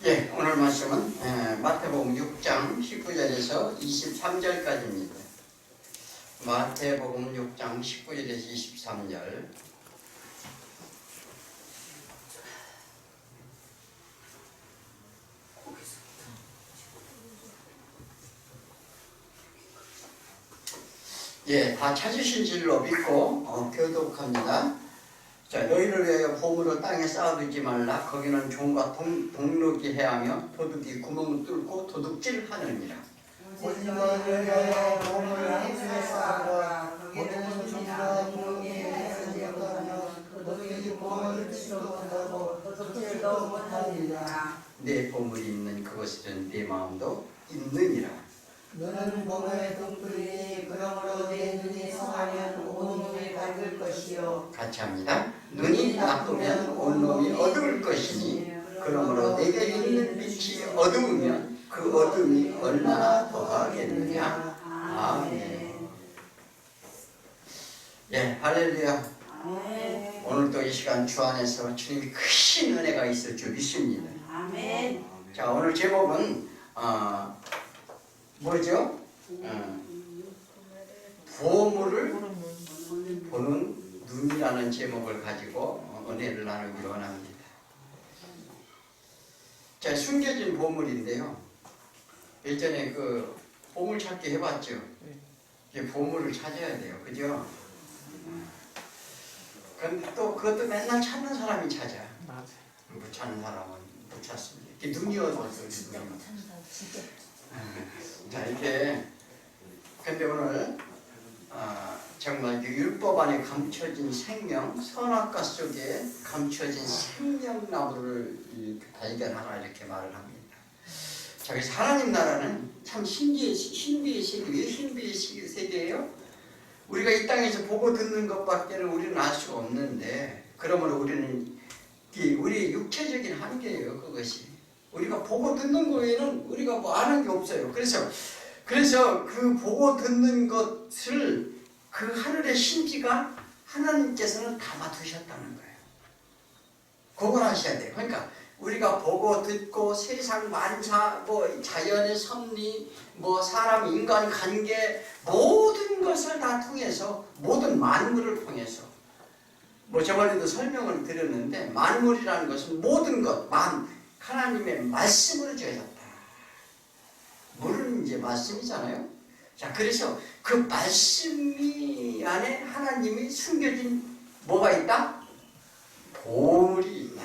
예, 오늘 말씀은 마태복음 6장 19절에서 23절까지입니다. 마태복음 6장 19절에서 23절. 예, 다 찾으신 줄로 믿고 교독합니다. 자, 너희를 위하여 보물을 땅에 쌓아두지 말라. 거기는 종과 동록이 해하며 도둑이 구멍을 뚫고 도둑질하느니라. 너희를 위하여 보물을 하늘에 쌓아라. 거기는 종과 동록이 해하지 못하며 도둑이 구멍을 뚫지 못하고 도둑질도 못하느니라. 내 보물이 있는 그것은 내 마음도 있느니라. 너는 보물의 등불이니 그러므로 내 눈이 성하면 온 놈이 밝을 것이요. 같이 합니다. 눈이 나쁘면 온 놈이 어두울 것이니 그러므로 내게 있는 빛이 어두우면 그 어둠이 얼마나 더하겠느냐. 아멘. 예, 할렐루야. 아멘. 오늘도 이 시간 주 안에서 주님이 크신 은혜가 있을 줄 믿습니다. 아멘. 자, 오늘 제목은 뭐죠? 보물을 보는 눈이라는 제목을 가지고 은혜를 나누기 원합니다. 자, 숨겨진 보물인데요. 예전에 그 보물 찾기 해봤죠? 이게 보물을 찾아야 돼요. 그죠? 근데 또 그것도 맨날 찾는 사람이 찾아. 못 찾는 사람은 못 찾습니다. 이게 눈이 어두워서 자, 이렇게 근데 오늘 정말 율법 안에 감춰진 생명, 선악과 속에 감춰진 생명나무를 발견하라 이렇게 말을 합니다. 자, 그래서 하나님 나라는 참 신비의 세계. 왜 신비의 세계예요? 우리가 이 땅에서 보고 듣는 것밖에는 우리는 알 수가 없는데, 그러므로 우리 육체적인 한계예요. 그것이 우리가 보고 듣는 거 외에는 우리가 뭐 아는 게 없어요. 그래서 그 보고 듣는 것을 그 하늘의 신비가 하나님께서는 담아두셨다는 거예요. 그걸 아셔야 돼요. 그러니까 우리가 보고 듣고 세상 만사, 뭐 자연의 섭리, 뭐 사람 인간 관계 모든 것을 다 통해서, 모든 만물을 통해서, 뭐 저번에도 설명을 드렸는데 만물이라는 것은 모든 것, 하나님의 말씀으로 지어졌다. 물은 이제 말씀이잖아요. 자, 그래서 그 말씀이 안에 하나님이 숨겨진 뭐가 있다? 보물이 있다.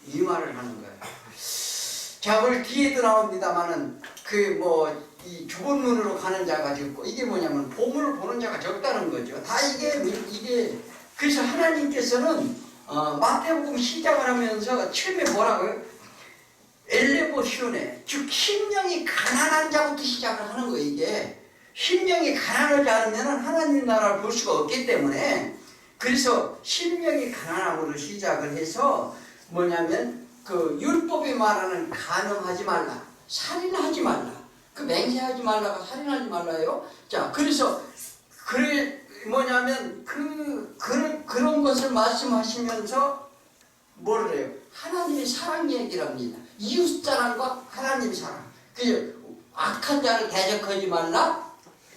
이 말을 하는 거예요. 자, 오늘 뒤에도 나옵니다만은 이 좁은 문으로 가는 자가 적고, 이게 뭐냐면 보물을 보는 자가 적다는 거죠. 다 이게 그래서 하나님께서는 마태복음 시작을 하면서 처음에 뭐라고요? 엘레보시오네, 즉 심령이 가난한 자부터 시작을 하는 거예요. 이게 심령이 가난하지 않으면 하나님 나라를 볼 수가 없기 때문에, 그래서 심령이 가난함으로 시작을 해서 뭐냐면 그 율법이 말하는 간음하지 말라, 살인하지 말라, 그 맹세하지 말라가 살인하지 말라요. 자, 그래서 뭐냐면 그런 것을 말씀하시면서 뭐를 해요? 하나님의 사랑 얘기를 합니다. 이웃 사랑과 하나님의 사랑. 그 악한 자를 대적하지 말라,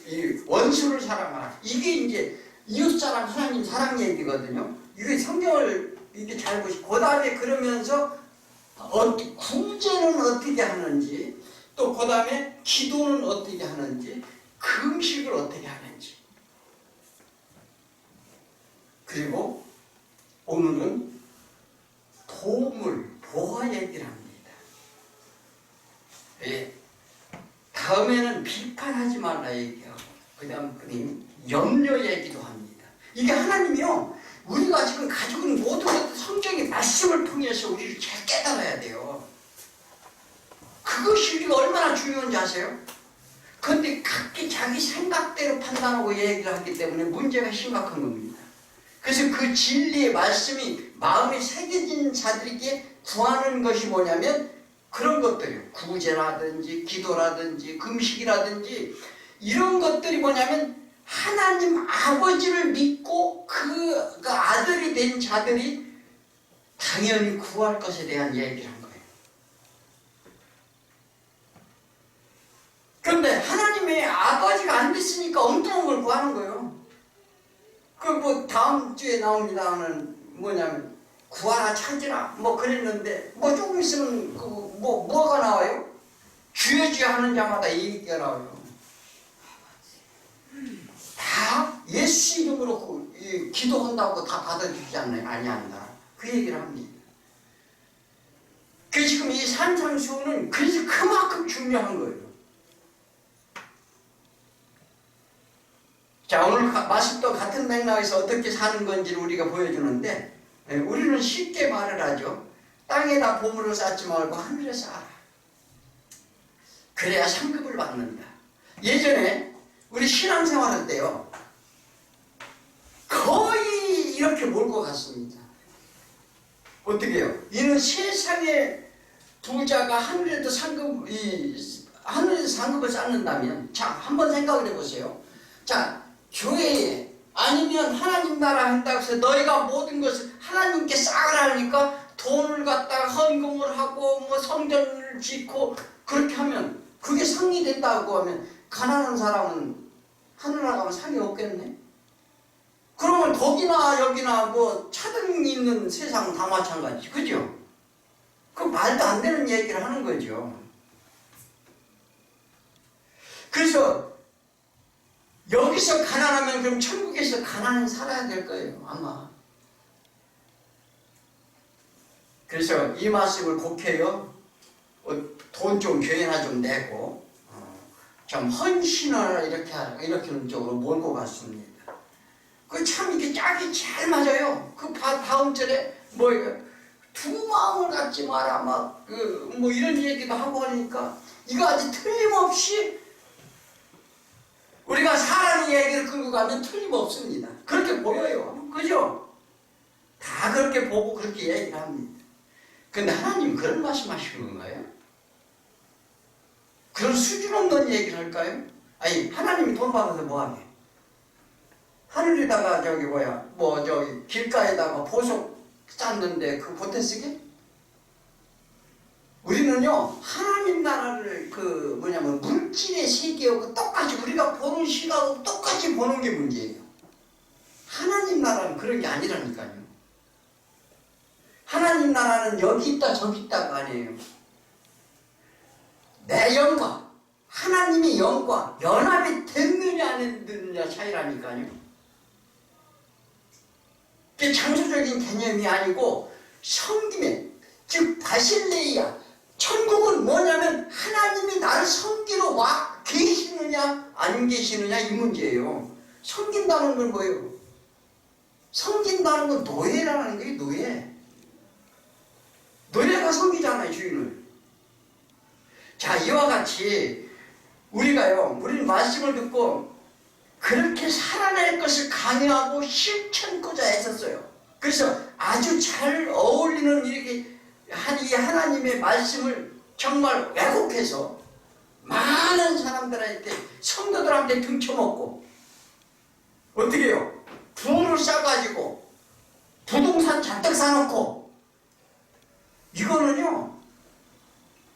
이 원수를 사랑하라. 이게 이제 이웃 사랑, 하나님 사랑 얘기거든요. 이게 성경을 이렇게 잘 보시고, 그 다음에 그러면서 구제는 어떻게 하는지, 또 그 다음에 기도는 어떻게 하는지, 금식을 어떻게 하는지. 그리고 오늘은 보화 얘기를 합니다. 예. 다음에는 비판하지 말라 얘기하고, 그 다음 염려 얘기도 합니다. 이게 하나님이요, 우리가 지금 가지고 있는 모든 것, 성경의 말씀을 통해서 우리를 잘 깨달아야 돼요. 그것이 우리가 얼마나 중요한지 아세요? 그런데 각기 자기 생각대로 판단하고 얘기를 하기 때문에 문제가 심각한 겁니다. 그래서 그 진리의 말씀이 마음에 새겨진 자들에게 구하는 것이 뭐냐면 그런 것들이요. 구제라든지 기도라든지 금식이라든지 이런 것들이 뭐냐면 하나님 아버지를 믿고 그 아들이 된 자들이 당연히 구할 것에 대한 얘기를 한 거예요. 이번에 아버지가 안 됐으니까 엉뚱한 걸 구하는 거예요. 그 뭐 다음 주에 나옵니다는 뭐냐면 구하라 찾으라 뭐 그랬는데 뭐 조금 있으면 그 뭐가 나와요? 주여 주여 하는 자마다 이 얘기가 나와요. 다 예수 이름으로 기도한다고 다 받아주지 않나요? 아니한다. 그 얘기를 합니다. 그 지금 이 산상수훈은 그래서 그만큼 중요한 거예요. 자, 오늘 말씀도 같은 맥락에서 어떻게 사는 건지를 우리가 보여주는데, 우리는 쉽게 말을 하죠. 땅에다 보물을 쌓지 말고 하늘에 쌓아라. 그래야 상급을 받는다. 예전에 우리 신앙생활 할 때요, 거의 이렇게 몰고 갔습니다. 어떻게 해요? 이는 세상의 부자가 하늘에서 상급을 쌓는다면, 자, 한번 생각을 해보세요. 자, 교회에 아니면 하나님 나라 한다고 해서 너희가 모든 것을 하나님께 쌓으라 하니까 돈을 갖다가 헌금을 하고 뭐 성전을 짓고 그렇게 하면 그게 상이 된다고 하면 가난한 사람은 하늘 나가면 상이 없겠네? 그러면 거기나 여기나 뭐 차등이 있는 세상은 다 마찬가지, 그죠? 그 말도 안 되는 얘기를 하는 거죠. 그래서 여기서 가난하면 그럼 천국에서 가난히 살아야 될 거예요, 아마. 그래서 이 말씀을 곡해요. 돈 좀 교회나 좀 내고 좀 헌신을 이렇게 쪽으로 몰고 갔습니다. 그 참 이게 짝이 잘 맞아요. 그 다음 절에 뭐예요? 두 마음을 갖지 마라 막 뭐 이런 얘기도 하고 하니까 이거 아주 틀림없이 우리가 사람 이야기를 끌고 가면 틀림없습니다. 그렇게 보여요. 그죠? 다 그렇게 보고 그렇게 얘기를 합니다. 근데 하나님 그런 말씀하시는 건가요? 그런 수준 없는 얘기를 할까요? 아니, 하나님이 돈 받아서 뭐하게? 하늘에다가 길가에다가 보석 쌓는데 그 보태 쓰게? 우리는요, 하나님 나라를 물질의 세계하고 똑같이 우리가 보는 시각하고 똑같이 보는 게 문제예요. 하나님 나라는 그런 게 아니라니까요. 하나님 나라는 여기 있다 저기 있다가 아니에요. 내 영과 하나님의 영과 연합이 됐느냐 안 됐느냐 차이라니까요. 그게 장소적인 개념이 아니고 섬김의, 즉 바실레이아, 천국은 뭐냐면 하나님이 나를 섬기러 와 계시느냐 안 계시느냐 이 문제예요. 섬긴다는 건 뭐예요? 섬긴다는 건 노예라는 거예요. 노예. 노예가 섬기잖아요, 주인을. 자, 이와 같이 우리는 말씀을 듣고 그렇게 살아낼 것을 강요하고 실천하고자 했었어요. 그래서 아주 잘 어울리는 이 하나님의 말씀을 정말 왜곡해서 많은 사람들한테, 성도들한테 등쳐먹고 어떻게 해요? 부를 싸가지고 부동산 잔뜩 사놓고, 이거는요,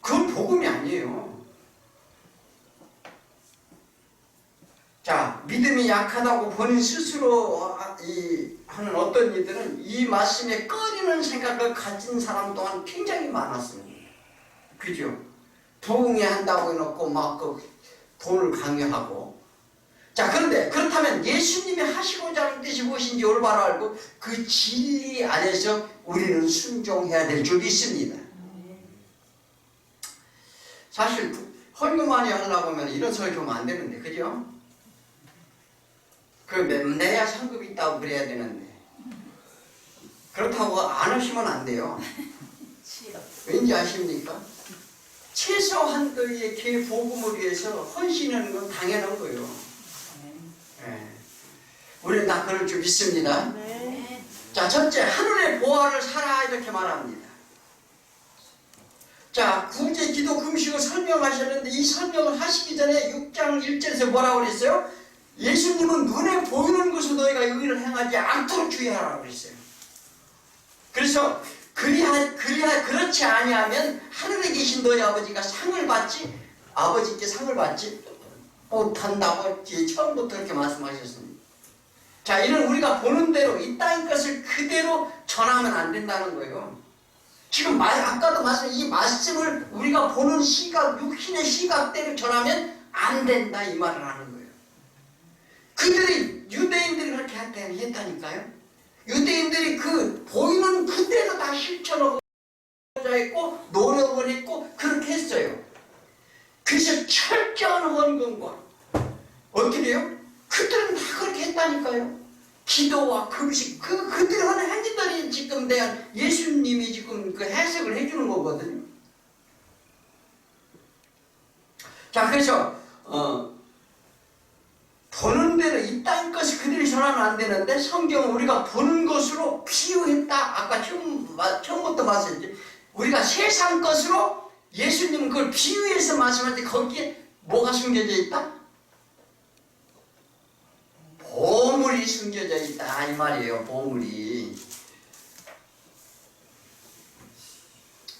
그건 복음이 아니에요. 자, 믿음이 약하다고 본인 스스로 하는 어떤 이들은 이 말씀에 꺼리는 생각을 가진 사람 또한 굉장히 많았습니다. 그죠? 부흥회 한다고 해놓고 막 돈을 강요하고. 자, 그런데 그렇다면 예수님이 하시고자 하는 뜻이 무엇인지 올바로 알고 그 진리 안에서 우리는 순종해야 될 줄 믿습니다. 사실 헌금 많이 하려고 하면 이런 소리 하면 안 되는데, 그죠? 내야 상급이 있다고 그래야 되는데, 그렇다고 안 하시면 안 돼요. 왠지 아십니까? 최소한 너희의 개 복음을 위해서 헌신하는 건 당연한 거예요. 네. 우리는 다 그럴 줄 믿습니다. 네. 자, 첫째, 하늘의 보화를 사라 이렇게 말합니다. 자, 구제, 기도, 금식을 설명하셨는데 이 설명을 하시기 전에 6장 1절에서 뭐라고 그랬어요? 예수님은 눈에 보이는 것을 너희가 의를 행하지 않도록 주의하라고 그랬어요. 그래서 그렇지 아니하면 하늘에 계신 너희 아버지가 상을 받지, 아버지께 상을 받지 못한다고 처음부터 그렇게 말씀하셨습니다. 자, 이는 우리가 보는 대로 이 땅의 것을 그대로 전하면 안 된다는 거예요. 지금 아까도 이 말씀을 우리가 보는 시각, 육신의 시각대로 전하면 안 된다 이 말을 하는 거예요. 유대인들이 그렇게 했다니까요. 유대인들이 그 보이는 그대로 다 실천하고 있고 노력을 했고 그렇게 했어요. 그래서 철저한 헌금과 어떻게 해요? 그들은 다 그렇게 했다니까요. 기도와 금식, 그들이 하는 행위들이 지금 대한 예수님이 지금 그 해석을 해주는 거거든요. 자, 그래서 보는 대로 이 땅 것을 그들이 전하면 안 되는데 성경은 우리가 보는 것으로 비유했다. 아까 처음부터 말씀했죠. 우리가 세상 것으로 예수님은 그걸 비유해서 말씀할 때 거기에 뭐가 숨겨져 있다? 보물이 숨겨져 있다 이 말이에요. 보물이.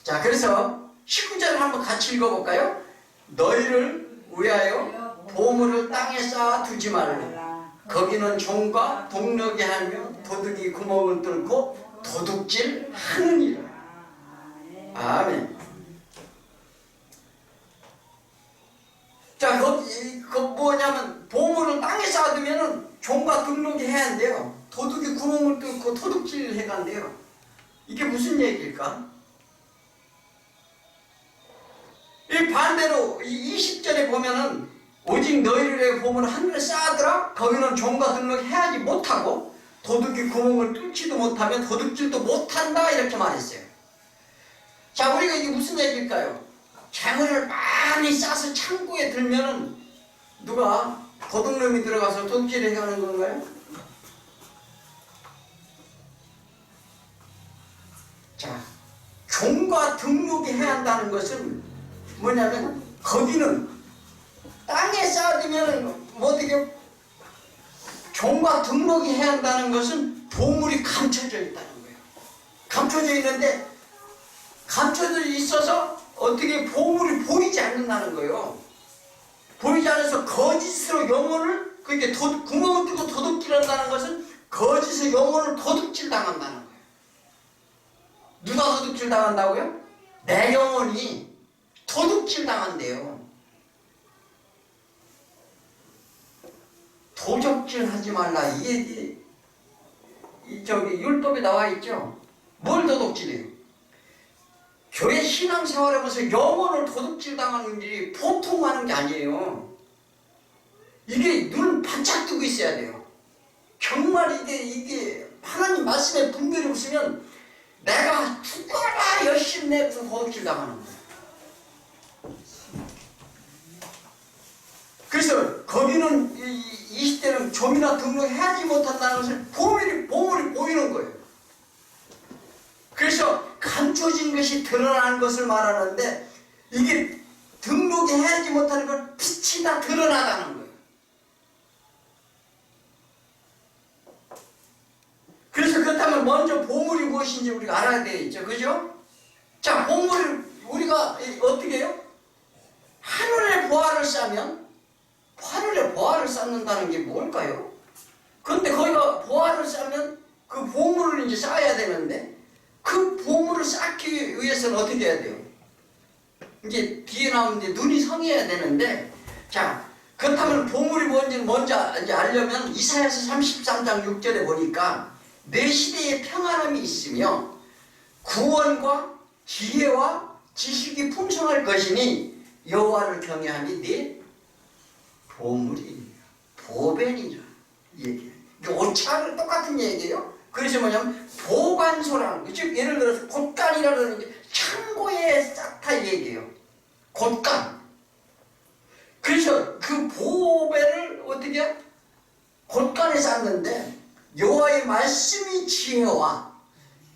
자, 그래서 19절을 한번 같이 읽어볼까요? 너희를 위하여 보물을 땅에 쌓아 두지 말라. 거기는 종과 동력이 하며 도둑이 구멍을 뚫고 도둑질 하느니라. 아멘. 자, 그 뭐냐면 보물을 땅에 쌓아두면은 종과 등록이 해야 한대요. 도둑이 구멍을 뚫고 도둑질을 해간대요. 이게 무슨 얘기일까? 이 반대로 이 20절에 보면은 오직 너희를 보물을 하늘에 쌓아두라. 거기는 종과 등록이 해야지 못하고 도둑이 구멍을 뚫지도 못하면 도둑질도 못한다 이렇게 말했어요. 자, 우리가 이게 무슨 얘기일까요? 재물을 많이 싸서 창고에 들면은 누가 도둑놈이 들어가서 도둑질을 해가는 건가요? 자, 종과 등록이 해야 한다는 것은 뭐냐면 거기는 땅에 쌓아두면 어떻게 종과 등록이 해야 한다는 것은 보물이 감춰져 있다는 거예요. 감춰져 있는데 감춰져 있어서 어떻게 보물이 보이지 않는다는 거예요. 보이지 않아서 거짓으로 영혼을 그렇게 구멍을 뚫고 도둑질한다는 것은 거짓의 영혼을 도둑질 당한다는 거예요. 누가 도둑질 당한다고요? 내 영혼이 도둑질 당한대요. 도적질 하지 말라. 이게 저기 율법에 나와 있죠. 뭘 도둑질해요? 교회 신앙생활에 보면서 영혼을 도둑질 당하는 일이 보통 하는 게 아니에요. 이게 눈을 바짝 뜨고 있어야 돼요. 정말 이게 하나님 말씀에 분별이 없으면 내가 죽어라 열심히 내서 도둑질 당하는 거예요. 그래서 거기는 20대는 좀이나 등록해야지 못한다는 것을 보물이 보이는 거예요. 그래서 감춰진 것이 드러나는 것을 말하는데 이게 등록이 해야지 못하는 건 빛이 다 드러나다는 거예요. 그래서 그렇다면 먼저 보물이 무엇인지 우리가 알아야 되겠죠. 그죠? 자, 보물을 우리가 어떻게 해요? 하늘에 보화를 쌓으면 하늘에 보화를 쌓는다는 게 뭘까요? 그런데 거기가 보화를 쌓으면 그 보물을 이제 쌓아야 되는데 그 보물을 쌓기 위해서는 어떻게 해야 돼요? 이제 뒤에 나오는데 눈이 성해야 되는데, 자, 그렇다면 보물이 뭔지는 먼저 이제 알려면 이사야서 33장 6절에 보니까 내 시대에 평안함이 있으며 구원과 지혜와 지식이 풍성할 것이니 여호와를 경외하니 네 보물이니라, 보배니라 얘기해요. 오차는 똑같은 얘기예요. 그래서 뭐냐면 보관소라는 거, 즉 예를 들어서 곶간이라는 게 창고에 쌓다 얘기해요. 곶간. 그래서 그 보배를 어떻게 해요? 곶간에 쌓는데 여호와의 말씀이 지혜와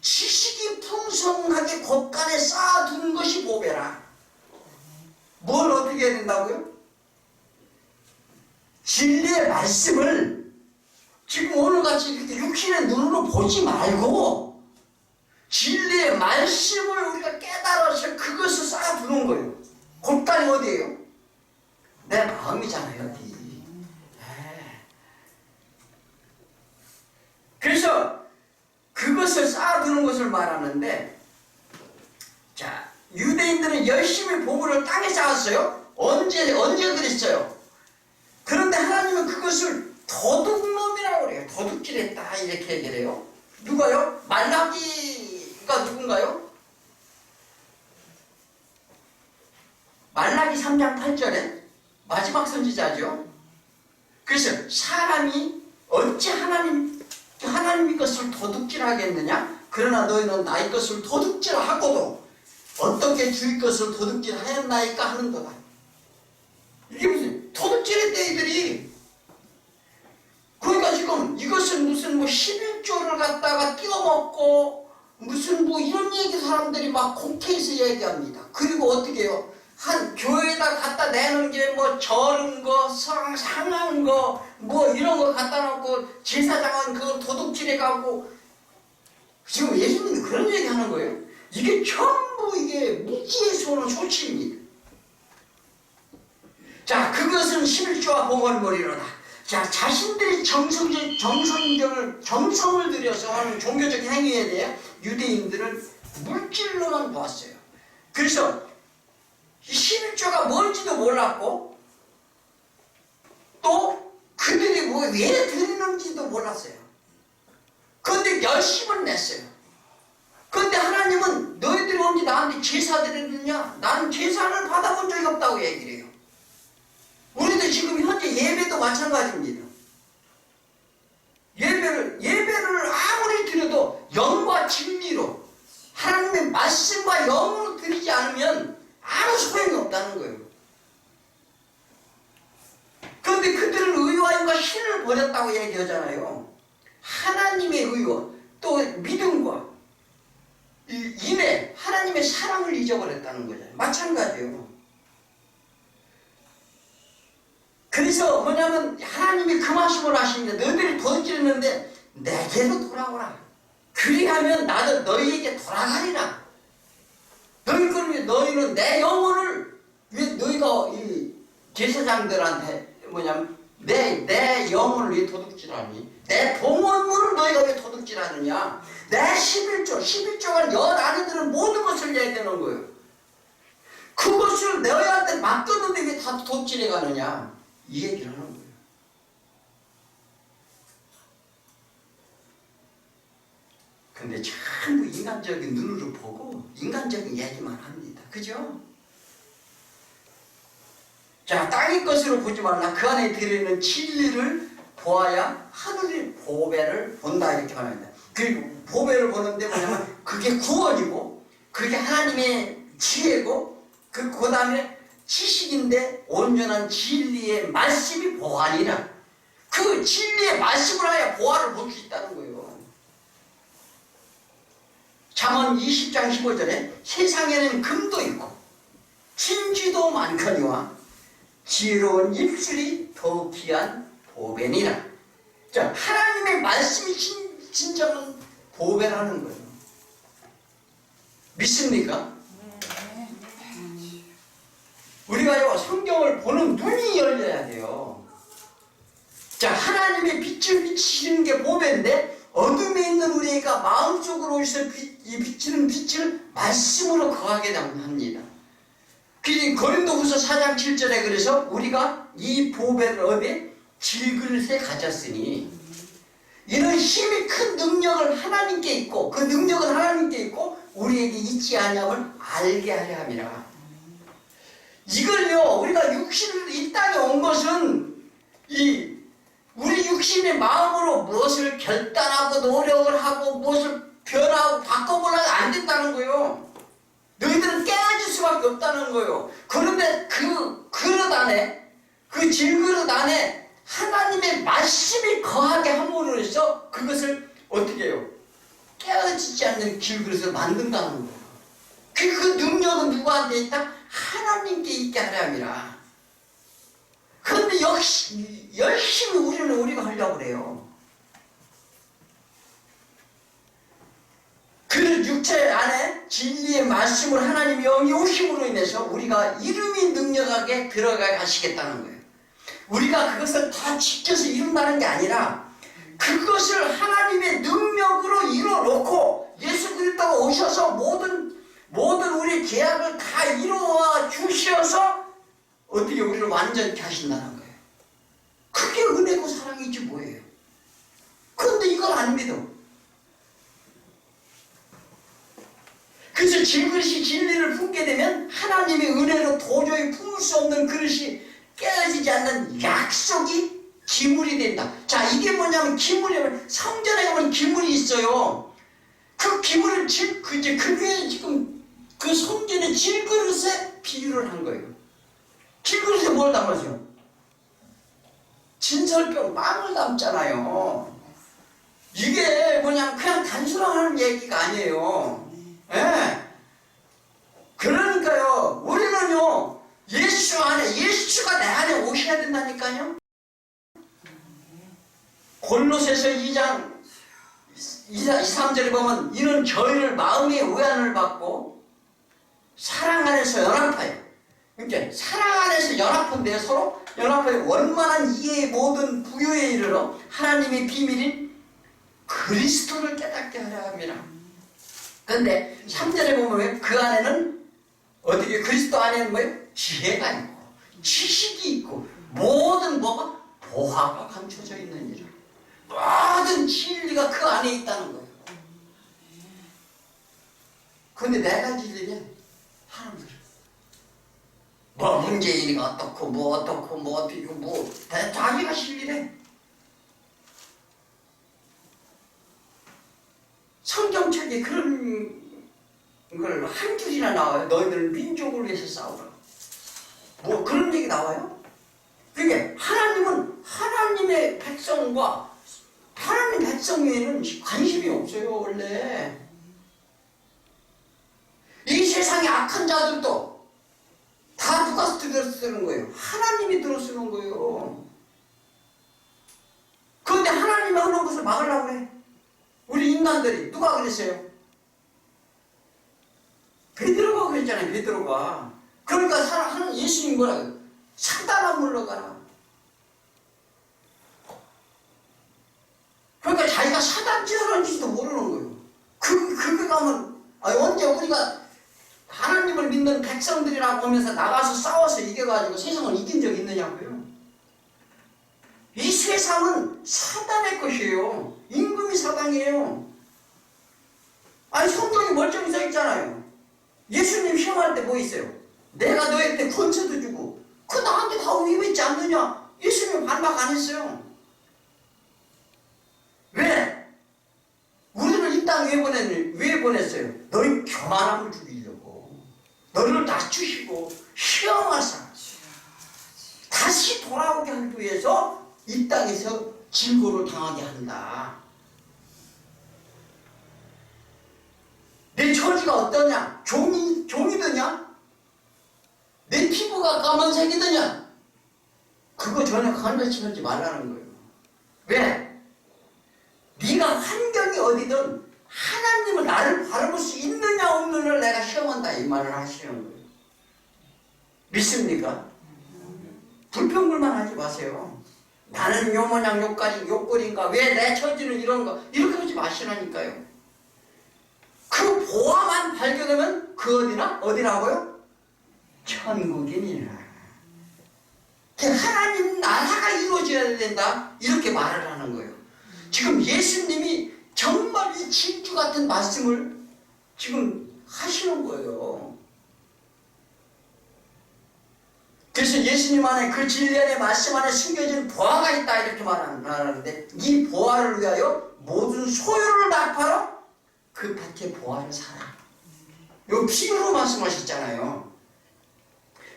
지식이 풍성하게 곶간에 쌓아두는 것이 보배라. 뭘 어떻게 해야 된다고요? 진리의 말씀을 지금 오늘같이 이렇게 육신의 눈으로 보지 말고 진리의 말씀을 우리가 깨달아서 그것을 쌓아두는 거예요. 곶간이 어디예요? 내 내 마음이잖아요. 그래서 그것을 쌓아두는 것을 말하는데, 자, 유대인들은 열심히 보물을 땅에 쌓았어요. 언제 그랬어요? 그런데 하나님은 그것을 도둑놈이라고 그래요. 도둑질했다 이렇게 얘기를 해요. 누가요? 말라기가 누군가요? 말라기 3장 8절에 마지막 선지자죠. 그래서 사람이 어찌 하나님의 것을 도둑질하겠느냐? 그러나 너희는 나의 것을 도둑질하고도 어떻게 주의 것을 도둑질하였나이까 하는도다. 이게 무슨 도둑질했대 이들이. 그러니까 지금 이것은 무슨 뭐 11조를 갖다가 띄워먹고 무슨 뭐 이런 얘기 사람들이 막 곡해서 얘기합니다. 그리고 어떻게 해요? 한 교회에다 갖다 내는 게 뭐 저른 거, 상한 거, 뭐 이런 거 갖다 놓고 제사장은 그걸 도둑질해가고, 지금 예수님이 그런 얘기 하는 거예요. 이게 전부 이게 무지에서 오는 소치입니다. 자, 그것은 11조와 봉헌물이로다. 자, 자신들이 정성을 들여서 하는 종교적 행위에 대해 유대인들은 물질로만 보았어요. 그래서 11조가 뭔지도 몰랐고, 또 그들이 뭐 왜 드리는지도 몰랐어요. 그런데 열심을 냈어요. 그런데 하나님은 너희들이 언제 나한테 제사 드리느냐? 나는 제사를 받아본 적이 없다고 얘기를 해요. 우리도 지금 현재 예배도 마찬가지입니다. 예배를 아무리 드려도 영과 진리로 하나님의 말씀과 영으로 드리지 않으면 아무 소용이 없다는 거예요. 그런데 그들은 의와인과 신을 버렸다고 얘기하잖아요. 하나님의 의와 또 믿음과 인애, 하나님의 사랑을 잊어버렸다는 거잖아요. 마찬가지예요. 그래서 뭐냐면 하나님이 그 말씀을 하십니다. 너희들이 도둑질했는데 내게로 돌아오라. 그리하면 나도 너희에게 돌아가리라. 너희는 내 영혼을, 왜 너희가 이 제사장들한테 뭐냐면 내 영혼을 왜 도둑질하니? 내 봉헌물을 너희가 왜 도둑질하느냐? 내 11조가 여 안에 드는 모든 것을 얘기하는 거예요. 그것을 너희한테 맡겼는데 왜 다 도둑질해 가느냐? 이 얘기를 하는 거예요. 근데 전부 인간적인 눈으로 보고 인간적인 얘기만 합니다. 그죠? 자, 땅의 것으로 보지 말라. 그 안에 들어있는 진리를 보아야 하늘의 보배를 본다 이렇게 말합니다. 그리고 보배를 보는데 뭐냐면 그게 구원이고 그게 하나님의 지혜고 그 다음에 지식인데 온전한 진리의 말씀이 보안이라. 그 진리의 말씀을 하여 보안을 볼 수 있다는 거예요. 잠언 20장 15절에 세상에는 금도 있고 진주도 많거니와 지혜로운 입술이 더 귀한 보배니라. 자, 하나님의 말씀이 진정한 보배라는 거예요. 믿습니까? 우리가요, 성경을 보는 눈이 열려야 돼요. 자, 하나님의 빛을 비치는 게 보배인데 어둠에 있는 우리가 마음속으로 오셔서 비치는 빛을 말씀으로 거하게 합니다. 고린도후서 4장 7절에 그래서 우리가 이 보배를 얻에 질그릇에 가졌으니 이런 힘이 큰 능력을 하나님께 있고 그 능력은 하나님께 있고 우리에게 있지 아니함을 알게 하려 함이라. 이걸요, 우리가 이 땅에 온 것은 우리 육신의 마음으로 무엇을 결단하고 노력을 하고 무엇을 변하고 바꿔보려고 안 된다는 거예요. 너희들은 깨어질 수밖에 없다는 거예요. 그런데 그 그릇 안에, 그 질그릇 안에 하나님의 말씀이 거하게 함으로 해서 그것을 어떻게 해요? 깨어지지 않는 질그릇을 만든다는 거예요. 그 능력은 누구한테 있다? 하나님께 있게 하려 함이라. 그런데 열심히 우리가 하려고 그래요. 그래서 육체 안에 진리의 말씀을 하나님의 영이 오심으로 인해서 우리가 이름이 능력하게 들어가 가시겠다는 거예요. 우리가 그것을 다 지켜서 이룬다는 게 아니라 그것을 하나님의 능력으로 이뤄놓고 예수 그리스도가 오셔서 모든 우리 계약을 다 이루어 주셔서 어떻게 우리를 완전케 하신다는 거예요. 그게 은혜고 사랑이지 뭐예요. 그런데 이걸 안 믿어. 그래서 질그릇이 진리를 품게 되면 하나님의 은혜로 도저히 품을 수 없는 그릇이 깨어지지 않는 약속이 기물이 된다. 자, 이게 뭐냐면 기물이면 성전에 가면 기물이 있어요. 그 기물을 그게 지금 그 성전의 질그릇에 비유를 한 거예요. 질그릇에 뭘 담아죠? 진설병 빵을 담잖아요. 이게 뭐냐면 그냥 단순한 얘기가 아니에요. 예. 그러니까요, 우리는요, 예수가 내 안에 오셔야 된다니까요. 골로새서 2장 2, 3절에 보면 이는 저희를 마음의 우환을 받고 사랑 안에서 연합하여, 그러니까 사랑 안에서 연합한데 서로 연합하여 원만한 이해의 모든 부요에 이르러 하나님의 비밀인 그리스도를 깨닫게 하려 합니다. 그런데 3절에 보면 그 안에는 어떻게 그리스도 안에는 뭐예요? 지혜가 있고 지식이 있고 모든 뭐가 보화가 감춰져 있느니라. 모든 진리가 그 안에 있다는 거예요. 그런데 내가 진리냐? 사람들 뭐 문재인이가 어떻고 뭐 어떻고 뭐 어떻고 뭐 자기가 진리래. 성경책에 그런 걸 한 줄이나 나와요. 너희들 민족을 위해서 싸우라. 뭐 그런 얘기 나와요? 그게 하나님은 하나님의 백성과 하나님 백성 외에는 관심이 없어요. 원래 이 세상의 악한 자들도 다 누가 들어쓰는 거예요? 하나님이 들어쓰는 거예요. 그런데 하나님이 하는 것을 막으려고 해. 우리 인간들이 누가 그랬어요? 베드로가 그랬잖아요. 베드로가. 그러니까 하는 예수님 뭐라고요? 사단아 물러가라. 그러니까 자기가 사단짓 하는지도 모르는 거예요. 그게 가면 언제 우리가 하나님을 믿는 백성들이라고 하면서 나가서 싸워서 이겨가지고 세상을 이긴 적 있느냐고요. 이 세상은 사단의 것이에요. 임금이 사단이에요. 아니 성경이 멀쩡히 써 있잖아요. 예수님 시험할 때 뭐 있어요? 내가 너희한테 권세도 주고 그 나한테 다 위임했지 않느냐? 예수님 반박 안 했어요. 왜? 우리를 이 땅에 왜 보냈어요? 너희 교만함을 죽이려고. 너희를 낮추시고 시험하사 다시 돌아오게 하기 위해서 이 땅에서 질고를 당하게 한다. 내 처지가 어떠냐? 종이더냐? 내 피부가 까만색이더냐? 그거 전혀 관심하지 말라는 거예요. 왜? 네가 환경이 어디든 하나님은 나를 바라볼 수 있느냐 없느냐를 내가 시험한다 이 말을 하시는 거예요. 믿습니까? 불평불만 하지 마세요. 나는 요 모양 요꼴인가 왜 내 처지는 이런가 이렇게 하지 마시라니까요. 그 보화만 발견하면 그 어디라고요? 천국이니라. 하나님 나라가 이루어져야 된다 이렇게 말을 하는 거예요. 지금 예수님이 정말 이 진주 같은 말씀을 지금 하시는 거예요. 그래서 예수님 안에 그 진리 안에 말씀 안에 숨겨진 보화가 있다 이렇게 말하는데 이 보화를 위하여 모든 소유를 다 팔아 그 밭의 보화를 사라. 요 비유로 말씀하셨잖아요.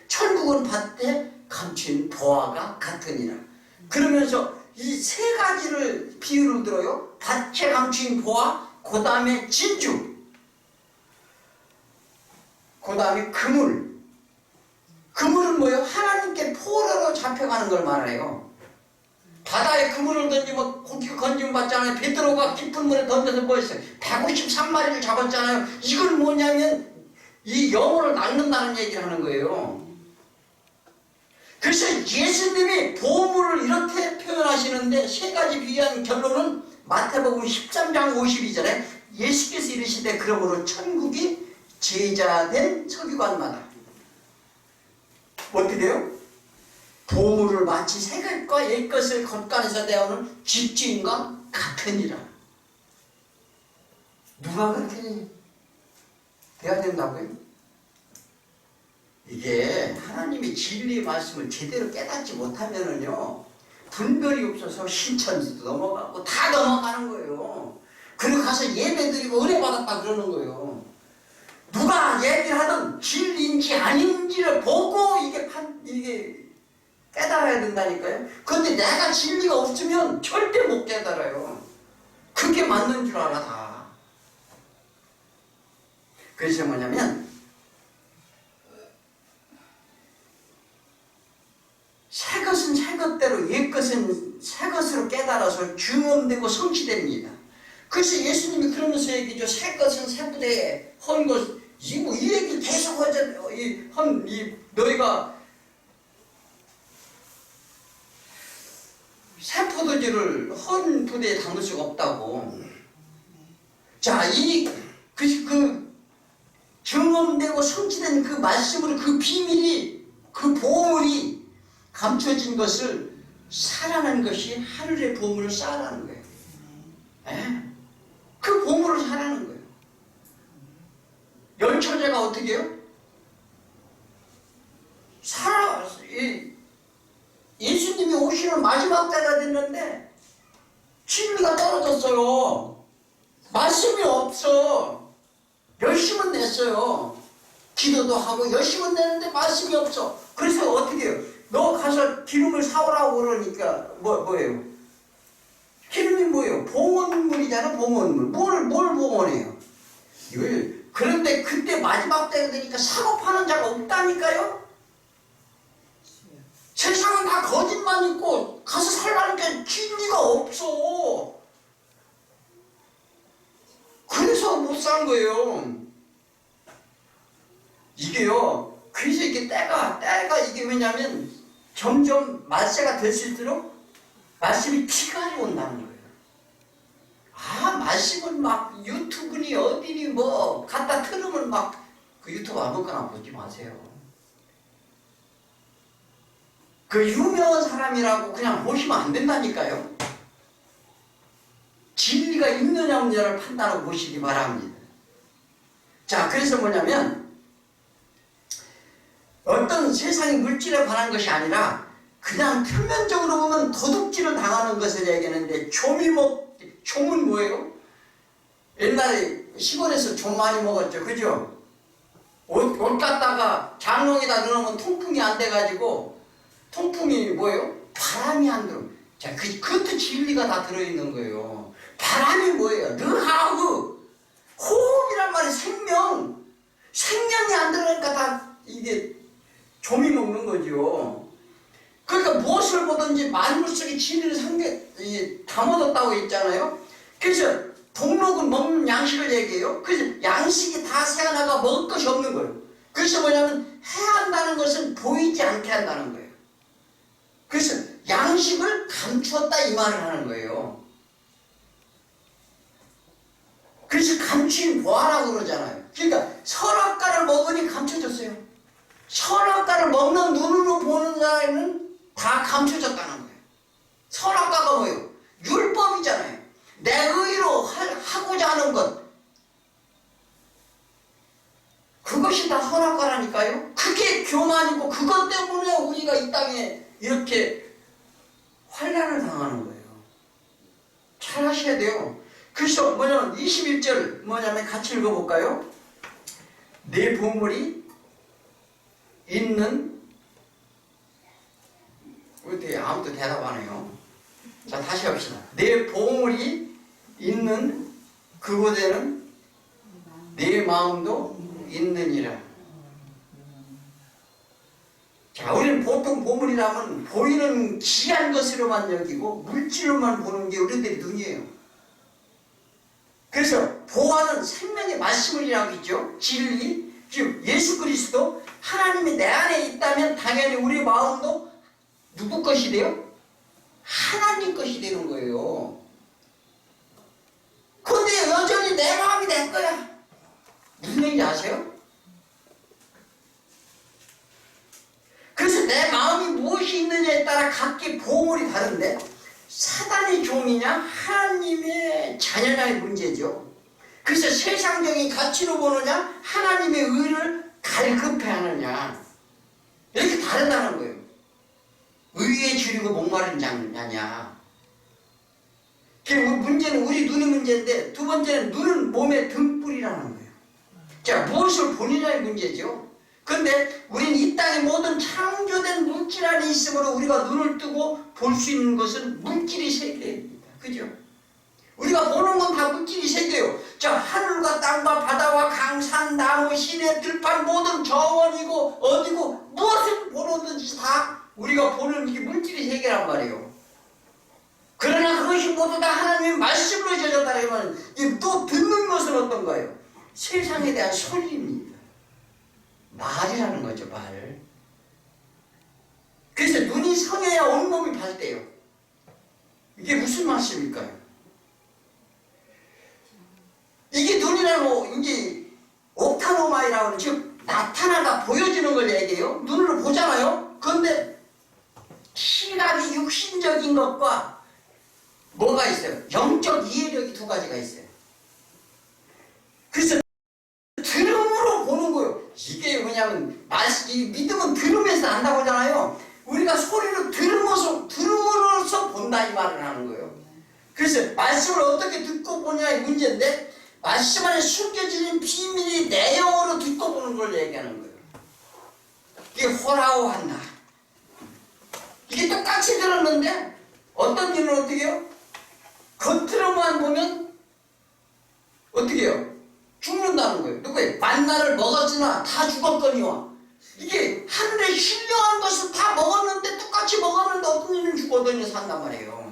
천국은 밭에 감춘 보화가 같으니라. 그러면서 이 세 가지를 비유로 들어요. 밭에 감춘 보화, 그 다음에 진주, 그 다음에 그물. 그물은 뭐예요? 하나님께 포로로 잡혀가는 걸 말해요. 바다에 그물을 던지면 고기가 건짐 받잖아요. 베드로가 깊은 물에 던져서 뭐 했어요? 153마리를 잡았잖아요. 이건 뭐냐면 이 영혼을 낚는다는 얘기를 하는 거예요. 그래서 예수님이 보물을 이렇게 표현하시는데 세 가지 비유한 결론은 마태복음 13장 52절에 예수께서 이르시되 그러므로 천국이 제자된 서기관마다 어떻게 돼요? 보물을 마치 새 것과 옛 것을 겉간에서 대하는 집주인과 같으니라. 누가 그렇게 돼야 된다고요? 이게 하나님의 진리의 말씀을 제대로 깨닫지 못하면은요, 분별이 없어서 신천지도 넘어가고 다 넘어가는 거예요. 그리고 가서 예배드리고 은혜 받았다 그러는 거예요. 누가 얘기를 하든 진리인지 아닌지를 보고 이게 깨달아야 된다니까요. 그런데 내가 진리가 없으면 절대 못 깨달아요. 그게 맞는 줄 알아 다. 그래서 뭐냐면 새 것은 새 것대로 옛 것은 새 것으로 깨달아서 증언되고 성취됩니다. 그래서 예수님이 그러면서 얘기죠. 새 것은 새 부대에 헌 것, 이 얘기를 계속 하잖아요. 너희가 새 포도주를 헌 부대에 담을 수가 없다고. 자, 그 증언되고 성취된 그 말씀으로 그 비밀이, 그 보물이 감춰진 것을 사라는 것이 하늘의 보물을 쌓으라는 거예요. 에? 그 보물을 사라는 거예요. 열처제가 어떻게 해요? 예수님이 오시는 마지막 때가 됐는데 진리가 떨어졌어요. 말씀이 없어. 열심은 냈어요. 기도도 하고 열심은 냈는데 말씀이 없어. 그래서 어떻게 해요? 너 가서 기름을 사오라고 그러니까 뭐예요? 기름이 뭐예요? 봉헌물이잖아. 봉헌물. 뭘 봉헌해요? 그런데 그때 마지막 때가 되니까 사고 파는 자가 없다니까요? 세상은 다 거짓말 있고 가서 살라니까 진리가 없어. 그래서 못 산 거예요. 이게요. 그래서 이게 때가 이게 왜냐면 점점 말세가 될수록 말씀이 피갈이 온다는 거예요. 말씀을 막 유튜브니 어디니 뭐 갖다 틀으면 막 그 유튜브 아무거나 보지 마세요. 그 유명한 사람이라고 그냥 보시면 안 된다니까요. 진리가 있느냐 없느냐를 판단하고 보시기 바랍니다. 자, 그래서 뭐냐면 어떤 세상의 물질에 관한 것이 아니라 그냥 표면적으로 보면 도둑질을 당하는 것을 얘기하는데 좀은 뭐예요? 옛날에 시골에서 좀 많이 먹었죠. 그죠? 옷 갖다가 장롱에다 넣으면 통풍이 안 돼가지고 통풍이 뭐예요? 바람이 안 들어. 자, 그것도 진리가 다 들어있는 거예요. 바람이 뭐예요? 르하우 호흡이란 말이 생명이 안 들어가니까 다 이게 좀이 먹는 거죠. 그러니까 무엇을 보든지 만물 속에 진리를 담아뒀다고 했잖아요. 그래서 동록은 먹는 양식을 얘기해요. 그래서 양식이 다 새어나가 먹을 것이 없는 거예요. 그래서 뭐냐면 해야 한다는 것은 보이지 않게 한다는 거예요. 그래서 양식을 감추었다 이 말을 하는 거예요. 그래서 감추인 보아라고 그러잖아요. 그러니까 선악과를 먹으니 감춰졌어요. 선악과를 먹는 눈으로 보는 자에는 다 감춰졌다는 거예요. 선악과가 뭐예요? 율법이잖아요. 내 의로 하고자 하는 것, 그것이 다 선악과라니까요. 그게 교만이고 그것 때문에 우리가 이 땅에 이렇게 환난을 당하는 거예요. 잘 하셔야 돼요. 그래서 뭐냐면 21절 뭐냐면 같이 읽어볼까요? 내 보물이 있는, 어떻게 아무도 대답 안 해요. 자, 다시 합시다. 내 보물이 있는 그곳에는 내 마음도 있느니라. 자, 우리는 보통 보물이라면 보이는 귀한 것으로만 여기고 물질로만 보는 게 우리들의 눈이에요. 그래서 보아는 생명의 말씀이라고 있죠. 진리, 즉 예수 그리스도, 하나님이 내 안에 있다면 당연히 우리 마음도 누구 것이 돼요? 하나님 것이 되는 거예요. 근데 여전히 내 마음이 내 거야. 무슨 얘기인지 아세요? 그래서 내 마음이 무엇이 있느냐에 따라 각기 보물이 다른데 사단의 종이냐 하나님의 자녀냐의 문제죠. 그래서 세상적인 가치로 보느냐 하나님의 의를 갈급해하느냐 이렇게 다르다는 거예요. 의에 줄이고 목마른 자냐. 문제는 우리 눈이 문제인데 두 번째는 눈은 몸의 등불이라는 거예요. 자, 무엇을 보느냐의 문제죠. 그런데 우리는 이 땅의 모든 창조된 물질 안에 있으므로 우리가 눈을 뜨고 볼 수 있는 것은 물질이 세 개입니다. 그죠? 우리가 보는 건 다 물질이 세 개예요. 자, 하늘과 땅과 바다와 강, 산, 나무, 시내, 들판 모든 저원이고 어디고 무엇을 보는지 다 우리가 보는 게 물질이 세 개란 말이에요. 그러나 그것이 모두 다 하나님의 말씀으로 젖었다면 또 듣는 것은 어떤 거예요? 세상에 대한 소리입니다. 말이라는 거죠, 말. 그래서 눈이 성해야 온몸이 밝대요. 이게 무슨 말씀일까요? 이게 눈이라고 이제 옵타노마이라고 하는 즉 나타나가 보여지는 걸 얘기해요. 눈으로 보잖아요. 그런데 시각이 육신적인 것과 뭐가 있어요? 영적 이해력이 두 가지가 있어요. 그래서 들음으로 보는 거예요. 이게 뭐냐면 믿음은 들으면서 안다고 하잖아요. 우리가 소리로 들음으로써 본다 이 말을 하는 거예요. 그래서 말씀을 어떻게 듣고 보냐의 문제인데 말씀 안에 숨겨지는 비밀이 내 영으로 듣고 보는 걸 얘기하는 거예요. 이게 호라오한다. 이게 똑같이 들었는데 어떤 일은 어떻게 해요? 겉으로만 보면 어떻게 해요? 죽는다는 거예요. 누구예요? 만나를 먹었으나 다 죽었거니와. 이게 하늘에 신령한 것을 다 먹었는데 똑같이 먹었는데 어떤 일은 죽었더니 산단 말이에요.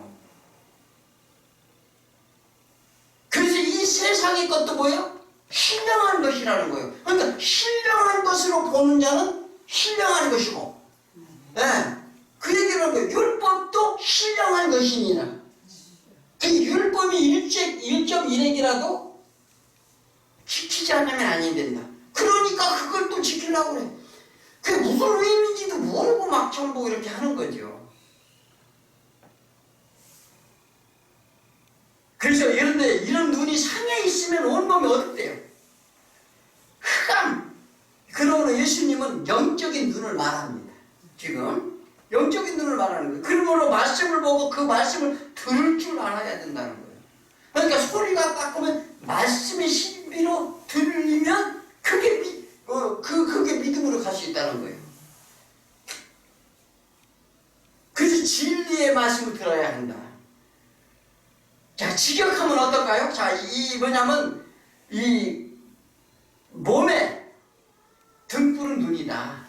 그래서 이 세상의 것도 뭐예요? 신령한 것이라는 거예요. 그러니까 신령한 것으로 보는 자는 신령한 것이고, 그 얘기를 하는 거예요. 율법도 신령한 것이니라. 그 율법이 1.1핵이라도 지키지 않으면 안 된다. 그러니까 그걸 또 지키려고 그래. 그게 무슨 의미인지도 모르고 막 전부 이렇게 하는 거죠. 그래서 이런 눈이 상해 있으면 온몸이 어둡대요. 흑암. 그러므로 예수님은 영적인 눈을 말합니다. 지금 영적인 눈을 말하는 거예요. 그러므로 말씀을 보고 그 말씀을 들을 줄 알아야 된다는 거예요. 그러니까 소리가 딱 보면 말씀의 신비로 들리면 그게 믿음으로 갈 수 있다는 거예요. 그래서 진리의 말씀을 들어야 한다. 자, 직역하면 어떨까요? 자, 이 몸에 등불은 눈이다.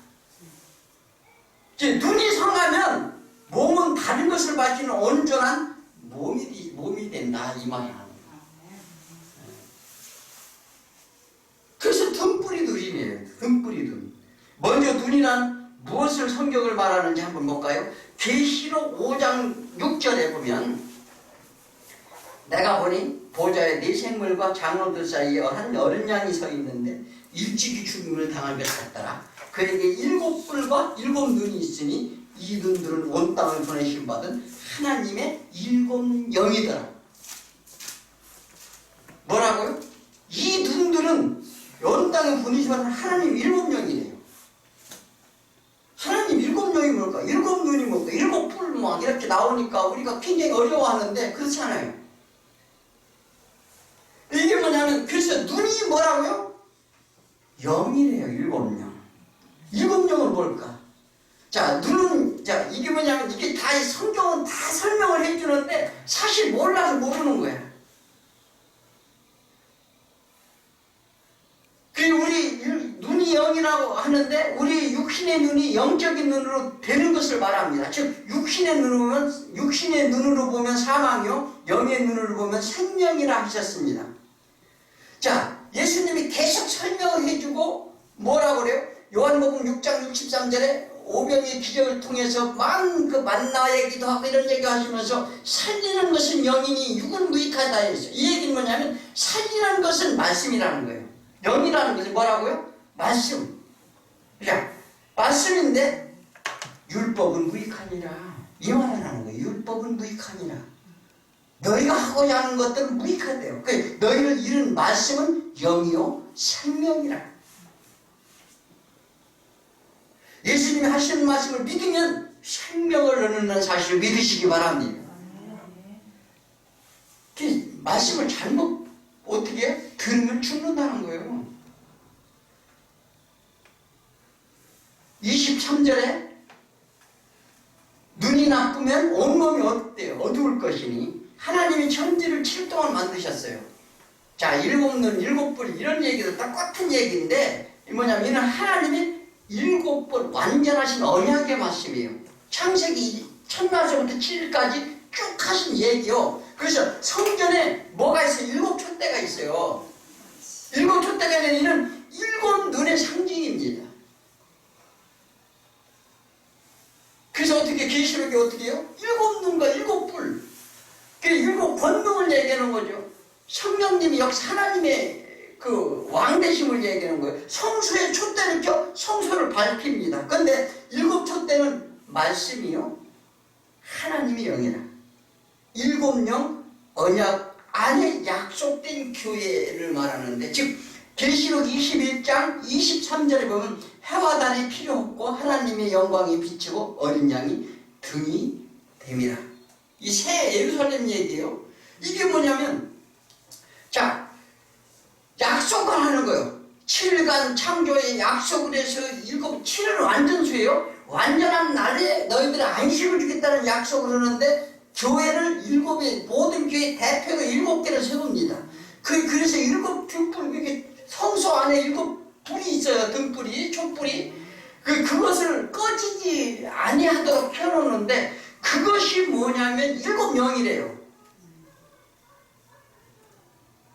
이제 눈이 성하면 몸은 다른 것을 밝히는 온전한 몸이 된다. 이 말이 합니다. 그래서 등불이 눈이에요. 등불이 눈. 먼저 눈이란 무엇을 성경을 말하는지 한번 볼까요? 계시록 5장 6절에 보면 내가 보니 보좌에 네 생물과 장로들 사이에 한 어린 양이 서 있는데 일찍이 죽음을 당한 것 같더라. 그에게 7뿔과 7눈이 있으니 이 눈들은 온 땅을 보내심 받은 하나님의 7영이더라. 뭐라고요? 이 눈들은 온 땅에 보내심 받은 하나님 7영이래요. 하나님 7영이 뭘까? 7눈이 뭘까? 7뿔 막 이렇게 나오니까 우리가 굉장히 어려워하는데 그렇지 않아요. 이게 뭐냐면 그래서 눈이 뭐라고요? 영이래요. 7영. 7영은 뭘까? 자, 눈은 이게 뭐냐면 이게 다 성경은 다 설명을 해주는데 사실 몰라서 모르는 거야. 그리고 우리 눈이 영이라고 하는데 우리 육신의 눈이 영적인 눈으로 되는 것을 말합니다. 즉 육신의 눈으로 보면 사망이요, 영의 눈으로 보면 생명이라 하셨습니다. 자, 예수님이 계속 설명을 해주고 뭐라고 그래요? 요한복음 6장 63절에 오병의 기적을 통해서 만나 얘기도 하고 이런 얘기 하시면서 살리는 것은 영이니 육은 무익하다 했어요. 이 얘기는 뭐냐면 살리는 것은 말씀이라는 거예요. 영이라는 것은 뭐라고요? 말씀. 그러니까 말씀인데 율법은 무익하니라. 이 말을 하는 거예요. 율법은 무익하니라. 너희가 하고자 하는 것들은 무익하대요. 너희를 이룬 말씀은 영이요 생명이라. 예수님이 하시는 말씀을 믿으면 생명을 얻는 사실을 믿으시기 바랍니다. 말씀을 잘못 어떻게 해? 들으면 죽는다는 거예요. 23절에 눈이 나쁘면 온몸이 어때요? 어두울 것이니 하나님이 천지를 7일 동안 만드셨어요. 자, 7눈, 7뿔 이런 얘기도 똑같은 얘기인데 뭐냐면 이는 하나님이 7번 완전하신 언약의 말씀이에요. 창세기 첫날서부터 7일까지 쭉 하신 얘기요. 그래서 성전에 뭐가 있어요? 7촛대가 있어요. 7촛대가 되는 7눈의 상징입니다. 그래서 어떻게 계시록이 어떻게 해요? 7눈과 7뿔. 그 7권능을 얘기하는 거죠. 성령님이 역시 하나님의 그 왕되심을 얘기하는 거예요. 성소의 촛대를 켜 성소를 밝힙니다. 그런데 7촛대는 말씀이요 하나님이 영이라. 7영 언약 안에 약속된 교회를 말하는데, 즉 계시록 21장 23절에 보면 해와 달이 필요 없고 하나님의 영광이 비치고 어린 양이 등이 됨이라. 이 새 예루살렘 얘기예요. 이게 뭐냐면 자, 약속을 하는 거예요. 7일간 창조의 약속을 해서 7일은 완전수예요. 완전한 날에 너희들의 안식을 주겠다는 약속을 하는데 교회를 모든 교회 대표가 7개를 세웁니다. 그래서 7등불, 이게 성소 안에 7불이 있어요. 등불이, 촛불이. 그것을 꺼지지 아니하도록 켜놓는데 그것이 뭐냐면 7영이래요.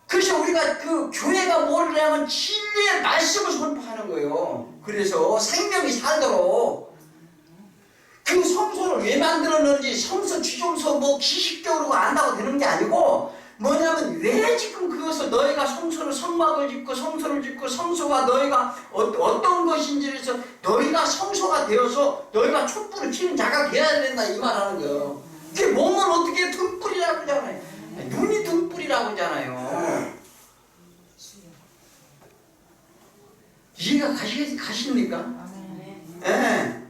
그래서 우리가 그 교회가 뭘 하냐면 진리의 말씀을 선포하는 거예요. 그래서 생명이 살도록. 그 성소를 왜 만들었는지 성소 지정서 뭐 기식적으로 안다고 되는 게 아니고 뭐냐면 왜 지금 그것을 너희가 성소를 성막을 짓고 성소를 짓고 성소가 너희가 어떤 것인지를 해서 너희가 성소가 되어서 너희가 촛불을 켜는 자가 돼야 된다 이 말하는 거예요. 그게 몸은 어떻게 등불이라고 하잖아요. 눈이 등불이라고 하잖아요. 이해가 가십니까? 예.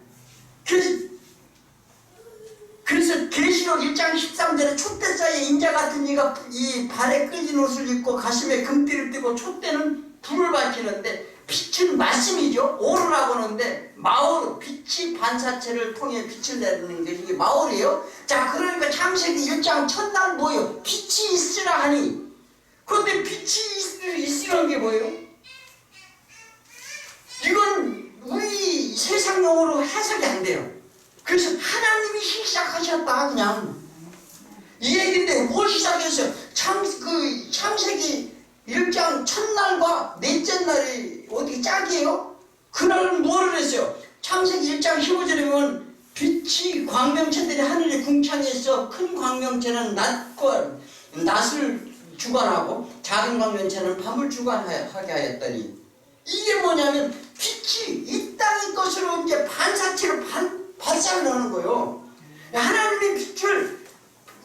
그래서 계시록 1장 13절에 촛대 사이에 인자 같은 이가 이 발에 끌린 옷을 입고 가슴에 금띠를 띠고 촛대는 불을 밝히는데 빛은 말씀이죠. 오르라고 하는데 마오르, 빛이 반사체를 통해 빛을 내는 게 이게 마오르예요. 자, 그러니까 창세기 1장 첫날 뭐예요? 빛이 있으라 하니. 그런데 빛이 있으라는 게 뭐예요? 이건 우리 세상용어로 해석이 안 돼요. 그래서 하나님이 시작하셨다 그냥 이 얘기인데 뭘 시작했어요? 창세기 1장 첫날과 넷째 날이 어떻게 짝이에요? 그날은 뭐를 했어요? 창세기 1장 15절에 보면 빛이 광명체들이 하늘에 궁창해서 큰 광명체는 낮을 주관하고 작은 광명체는 밤을 주관하게 하였더니 이게 뭐냐면 빛이 이 땅의 것으로 이제 반사체로 발산을 하는 거예요. 하나님의 빛을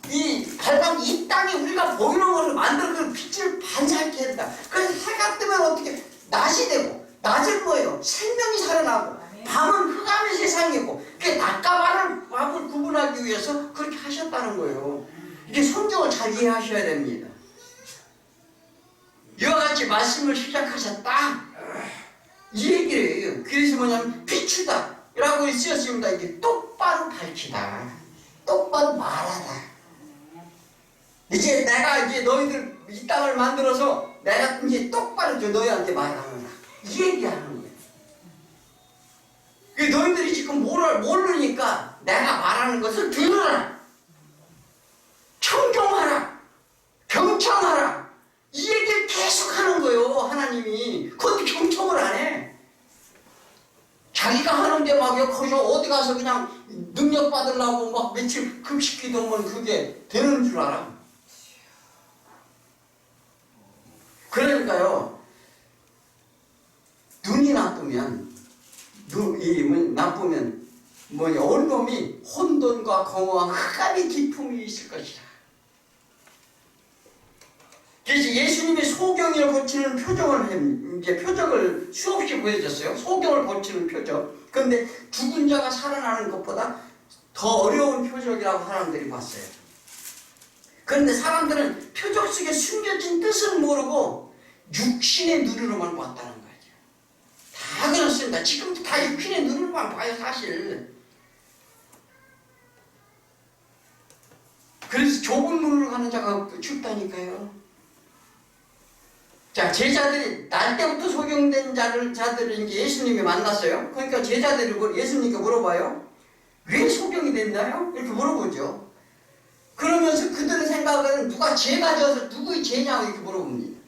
이 땅에 우리가 보이는 것을 만들어 그 빛을 반사하게 한다. 그래서 해가 뜨면 어떻게 낮이 되고 낮은 뭐예요? 생명이 살아나고 밤은 흑암의 세상이고 그게 낮과 밤을 구분하기 위해서 그렇게 하셨다는 거예요. 이게 성경을 잘 이해하셔야 됩니다. 이와 같이 말씀을 시작하셨다 이 얘기예요. 그래서 뭐냐면 비추다 라고 쓰였습니다. 이게 똑바로 밝히다, 똑바로 말하다. 이제 내가 너희들 이 땅을 만들어서 내가 이제 똑바로 너희한테 말하는다 이 얘기하는 거예요. 너희들이 지금 모르니까 내가 말하는 것을 들으라. 청종하라. 경청하라. 이 얘기를 계속 하는 거예요. 하나님이. 그런데 경청을 안 해. 자기가 하는데 막 거기서 어디 가서 그냥 능력 받으려고 막 며칠 급식 기도면 그게 되는 줄 알아. 그러니까요, 눈이 나쁘면 온몸이 혼돈과 공허와 흑암의 기품이 있을 것이라. 그래서 예수님이 소경을 고치는 표적을 수없이 보여줬어요. 소경을 고치는 표적. 그런데 죽은 자가 살아나는 것보다 더 어려운 표적이라고 사람들이 봤어요. 그런데 사람들은 표적 속에 숨겨진 뜻을 모르고 육신의 눈으로만 봤다는 거예요. 다 그렇습니다. 지금도 다 육신의 눈으로만 봐요, 사실. 그래서 좁은 눈으로 가는 자가 죽다니까요. 자, 제자들이 날 때부터 소경된 자들을 이제 예수님이 만났어요. 그러니까 제자들이 예수님께 물어봐요. 왜 소경이 됐나요? 이렇게 물어보죠. 그러면서 그들의 생각은 누가 죄가 져서 누구의 죄냐고 이렇게 물어봅니다.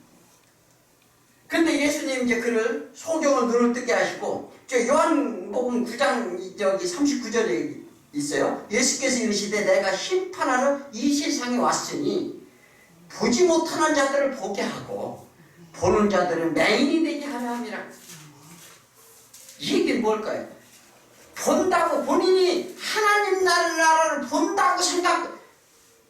근데 예수님 이제 그를 소경을 눈을 뜨게 하시고, 요한복음 9장 39절에 있어요. 예수께서 이르시되 내가 심판하러 이 세상에 왔으니 보지 못하는 자들을 보게 하고 보는 자들은 맹인이 되게 하려 함이라. 이 얘기는 뭘까요? 본다고, 본인이 하나님 나라를 본다고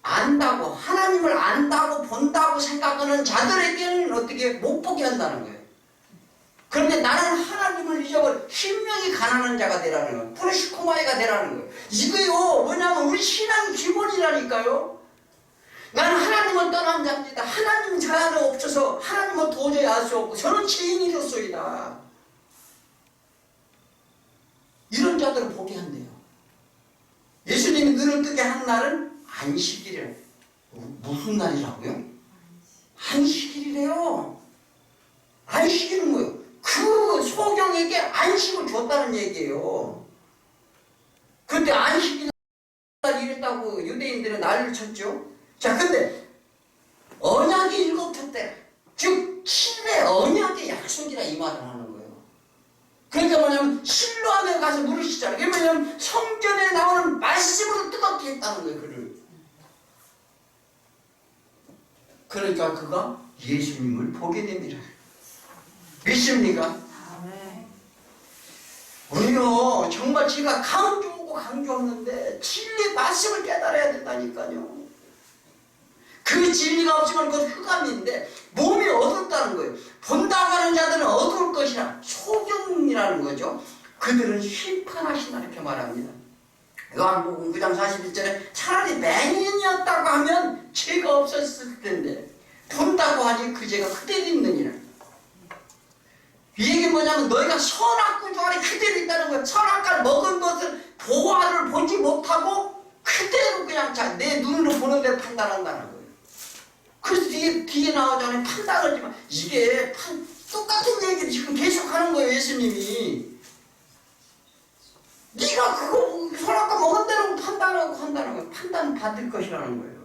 안다고, 하나님을 안다고 본다고 생각하는 자들에게는 어떻게 못 보게 한다는 거예요. 그런데 나는 하나님을 잊어버려 신명이 가난한 자가 되라는 거예요. 프로시코마이가 되라는 거예요. 이거요, 뭐냐면 우리 신앙의 기본이라니까요. 나는 하나님을 떠난 자입니다. 하나님 저 안에 없어서 하나님을 도저히 알 수 없고 저는 죄인이로소이다. 이런 자들을 보게 한대요. 예수님이 눈을 뜨게 한 날은 안식일이래요. 무슨 날이라고요? 안식일이래요. 안식일은 뭐예요? 그 소경에게 안식을 줬다는 얘기예요. 그때 안식일 날 이랬다고 유대인들은 난리를 쳤죠. 자, 근데 언약이 일곱 때, 즉 7회 언약의 약속이라 이 말을 하는 거예요. 그러니까 뭐냐면 실로암에 가서 물으시잖아요. 그게 뭐냐면 성전에 나오는 말씀으로 뜨겁게 했다는 거예요. 그를. 그러니까 그가 예수님을 보게 됩니다. 믿습니까? 우리요, 정말 제가 강조하고 강조하는데 진리 말씀을 깨달아야 된다니까요. 그 진리가 없으면 그건 흑암인데 몸이 어둡다는 거예요. 본다고 하는 자들은 어두울 것이라. 소경이라는 거죠. 그들은 심판하신다 이렇게 말합니다. 요한복음 9장 41절에 차라리 맹인이었다고 하면 죄가 없었을 텐데 본다고 하니 그 죄가 그대로 있느니라. 이 얘기 뭐냐면 너희가 선악구 중 안에 그대로 있다는 거야. 선악과를 먹은 것을 보화를 보지 못하고 그대로 그냥 내 눈으로 보는 대로 판단한다는 거예요. 그래서 뒤에 나오잖아요. 판단을 하지만 이게 똑같은 얘기를 지금 계속 하는 거예요. 예수님이. 네가 그거 선악과 먹은 대로 판단하고 한다는 거예요. 판단 받을 것이라는 거예요.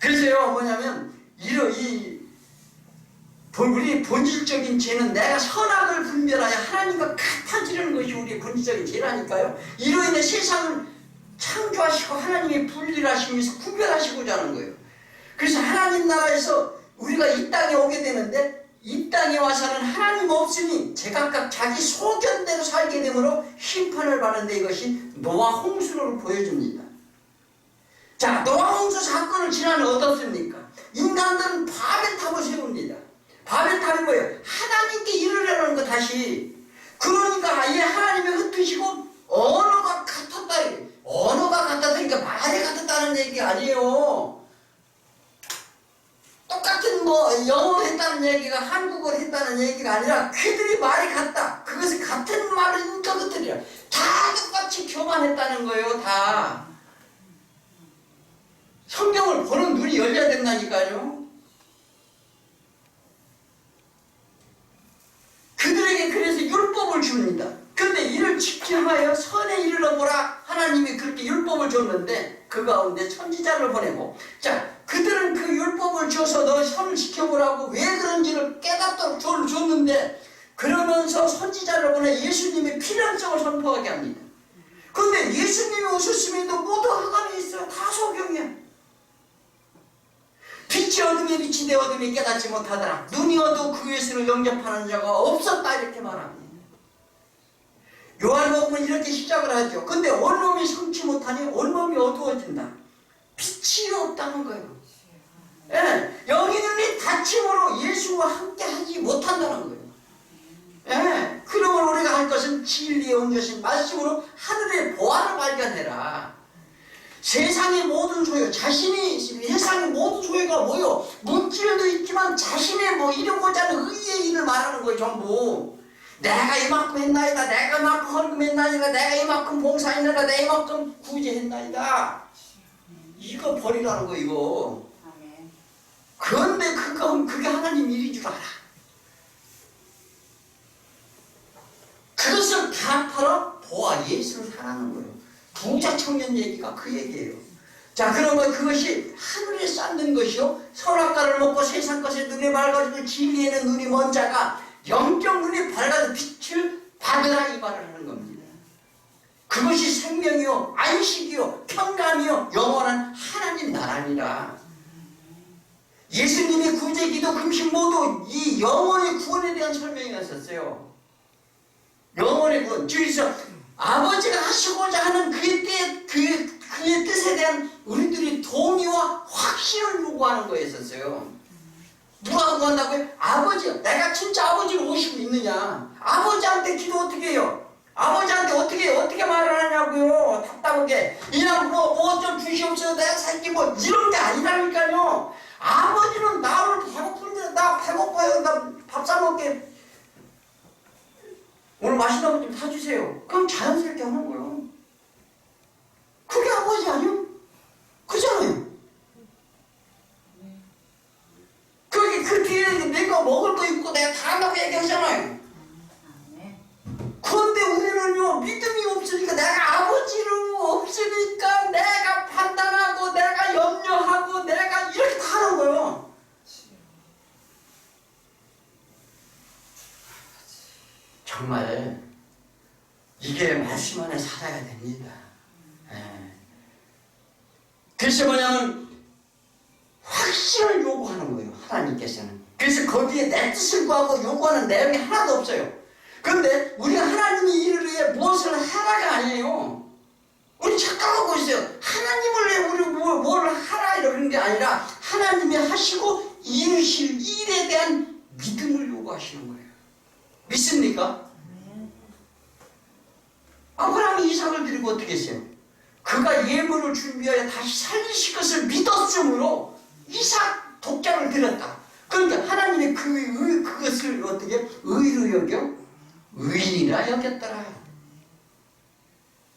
그래서요, 뭐냐면 우리 본질적인 죄는 내가 선악을 분별하여 하나님과 같아지려는 것이 우리의 본질적인 죄라니까요. 이로 인해 세상을 창조하시고 하나님의 분리하시면서 구별하시고자 하는 거예요. 그래서 하나님 나라에서 우리가 이 땅에 오게 되는데 이 땅에 와서는 하나님 없으니 제각각 자기 소견대로 살게 되므로 심판을 받는데 이것이 노아 홍수를 보여줍니다. 자, 노아 홍수 사건을 지나면 어떻습니까? 인간들은 바벨탑을 세웁니다. 바벨탑이 뭐예요? 하나님께 이르려는 거 다시. 그러니까 아예 하나님의 흩으시고 언어가 같았다. 언어가 같았으니까 말이 같았다는 얘기 아니에요. 똑같은 영어를 했다는 얘기가 한국어를 했다는 얘기가 아니라 그들이 말이 같다. 그것이 같은 말이니까 그들이야. 다 똑같이 교만했다는 거예요. 다. 성경을 보는 눈이 열려야 된다니까요. 그 가운데 선지자를 보내고, 자, 그들은 그 율법을 줘서 너 혀를 지켜보라고 왜 그런지를 깨닫도록 줬는데, 그러면서 선지자를 보내 예수님의 필연성을 선포하게 합니다. 그런데 예수님이 오셨음에도 모두 하감에 있어요. 다 소경이야. 빛이 어둠에 비치되 어둠이 깨닫지 못하더라. 눈이 어두워 그 예수를 영접하는 자가 없었다, 이렇게 말합니다. 요한복음은 이렇게 시작을 하죠. 근데 온몸이 성치 못하니 온몸이 어두워진다. 빛이 없다는 거예요. 예, 영이 눈이 닫힘으로 예수와 함께 하지 못한다는 거예요. 예, 그러면 우리가 할 것은 진리의 온전신 말씀으로 하늘의 보화를 발견해라. 세상의 모든 소유, 세상의 모든 소유가 뭐요? 물질도 있지만 자신의 뭐 이루고자 하는 의의 일을 말하는 거예요, 전부. 내가 이만큼 했나이다, 내가 이만큼 헌금했나이다, 내가 이만큼 봉사했나이다, 내가 이만큼 구제했나이다. 이거 버리라는 거, 이거. 그런데 그게 하나님 일인 줄 알아. 그것을 다 팔아 보아 예수를 사랑하는 거예요. 부자 청년 얘기가 그 얘기예요. 자, 그러면 그것이 하늘에 쌓는 것이요, 선악과를 먹고 세상 것에 눈이 밝아지고 진리에는 눈이 먼 자가 영적 눈이 밝아서 빛을 받으라, 이 말을 하는 겁니다. 그것이 생명이요, 안식이요, 평강이요, 영원한 하나님 나라니라. 예수님의 구제, 기도, 금식 모두 이 영원의 구원에 대한 설명이었었어요. 영원의 구원. 그래서 아버지가 하시고자 하는 그의 뜻에 대한 우리들이 동의와 확신을 요구하는 거였었어요. 누가 구한다고요? 아버지요. 내가 진짜 아버지를 모시고 있느냐? 아버지한테 기도 어떻게 해요? 아버지한테 어떻게 말을 하냐고요? 답답하게. 그냥 뭐 좀 주시옵소서, 내가 살기 뭐 이런 게 아니라니까요. 아버지는 나를 배고픈데, 나 배고파요, 나 밥 사 먹게, 오늘 맛있는 거 좀 사주세요. 그럼 자연스럽게 하는 거예요. 그게 아버지 아니요? 그잖아요. 그 뒤에 내가 먹을 거 있고 내가 다 한다고 얘기하잖아요. 그런데 우리는요, 믿음이 없으니까, 내가 아버지로 없으니까 내가 판단하고 내가 염려하고 내가 이렇게 다 하는 거예요. 정말 이게 말씀 안에 살아야 됩니다. 그래서 뭐냐면 확신을 요구하는 거예요, 하나님께서는. 그래서 거기에 내 뜻을 구하고 요구하는 내용이 하나도 없어요. 그런데 우리가 하나님이 이를 위해 무엇을 하라가 아니에요. 우리 착각하고 있어요. 하나님을 위해 우리 뭘 하라 이러는 게 아니라 하나님이 하시고 이루실 일에 대한 믿음을 요구하시는 거예요. 믿습니까? 아브라함이 이삭을 드리고 어떻게 했어요? 그가 예물을 준비하여 다시 살리실 것을 믿었으므로 이삭 독장을 드렸다. 그러니까 하나님이 그것을 어떻게 의로 여겨? 의인이라 여겼더라.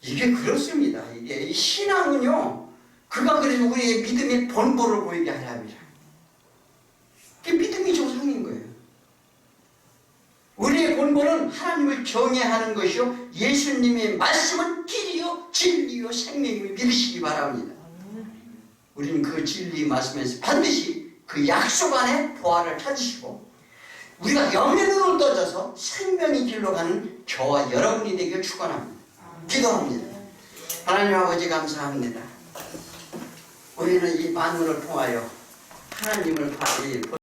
이게 그렇습니다. 이게 신앙은요, 그가 그래서 우리의 믿음의 본보를 보이게 하려 합니다. 그게 믿음이 조상인 거예요. 우리의 본보는 하나님을 경외하는 것이요, 예수님의 말씀은 길이요, 진리요, 생명임을 믿으시기 바랍니다. 우리는 그 진리 말씀에서 반드시 그 약속 안에 보화를 찾으시고, 우리가 영의 눈을 떠져서 생명의 길로 가는 저와 여러분이 되길 축원합니다. 기도합니다. 하나님 아버지 감사합니다. 우리는 이 만물을 통하여 하나님을